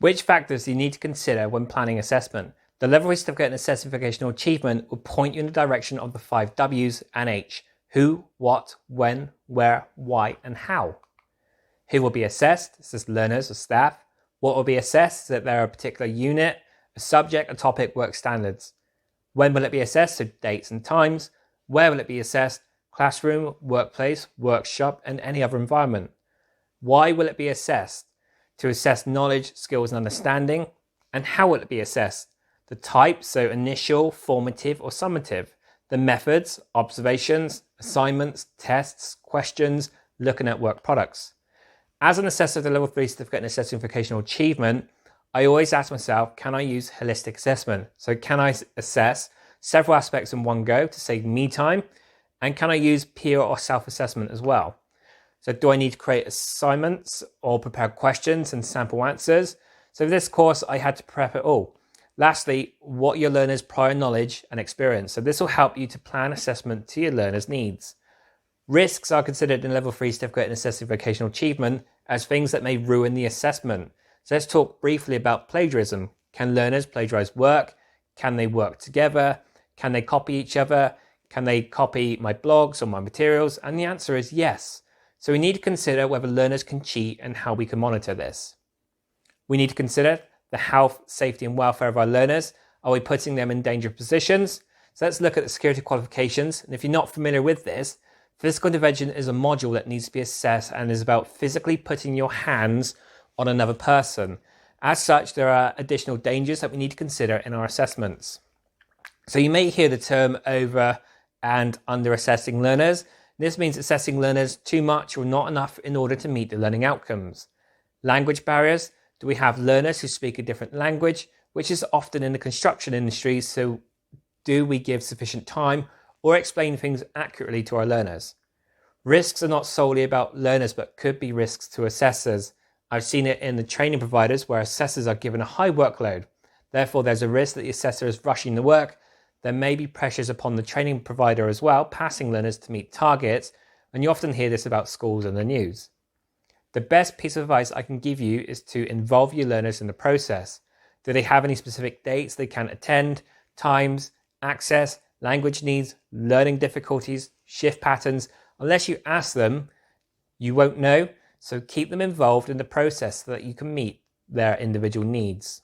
Which factors do you need to consider when planning assessment? The Level 3 Certificate in Assessing Vocational Achievement will point you in the direction of the 5 W's and H. Who, what, when, where, why, and how. Who will be assessed? This is learners or staff. What will be assessed? That there are a particular unit, a subject, a topic, work standards. When will it be assessed? So dates and times. Where will it be assessed? Classroom, workplace, workshop, and any other environment. Why will it be assessed? To assess knowledge, skills, and understanding. And how will it be assessed? The type, so initial, formative, or summative. The methods, observations, assignments, tests, questions, looking at work products. As an assessor of the Level 3 Certificate in Assessing Vocational Achievement, I always ask myself, can I use holistic assessment? So can I assess several aspects in one go to save me time? And can I use peer or self-assessment as well? So do I need to create assignments or prepare questions and sample answers? So for this course, I had to prep it all. Lastly, what your learners' prior knowledge and experience. So this will help you to plan assessment to your learners' needs. Risks are considered in Level 3 Certificate in Assessing Vocational Achievement as things that may ruin the assessment. So let's talk briefly about plagiarism. Can learners plagiarize work? Can they work together? Can they copy each other? Can they copy my blogs or my materials? And the answer is yes. So we need to consider whether learners can cheat and how we can monitor this. We need to consider the health, safety, and welfare of our learners. Are we putting them in dangerous positions? So let's look at the security qualifications. And if you're not familiar with this, physical intervention is a module that needs to be assessed and is about physically putting your hands on another person. As such, there are additional dangers that we need to consider in our assessments. So you may hear the term over and under assessing learners. This means assessing learners too much or not enough in order to meet the learning outcomes. Language barriers. Do we have learners who speak a different language, which is often in the construction industry? So do we give sufficient time or explain things accurately to our learners? Risks are not solely about learners, but could be risks to assessors. I've seen it in the training providers where assessors are given a high workload. Therefore, there's a risk that the assessor is rushing the work. There may be pressures upon the training provider as well, passing learners to meet targets, and you often hear this about schools in the news. The best piece of advice I can give you is to involve your learners in the process. Do they have any specific dates they can attend, times, access, language needs, learning difficulties, shift patterns? Unless you ask them, you won't know, so keep them involved in the process so that you can meet their individual needs.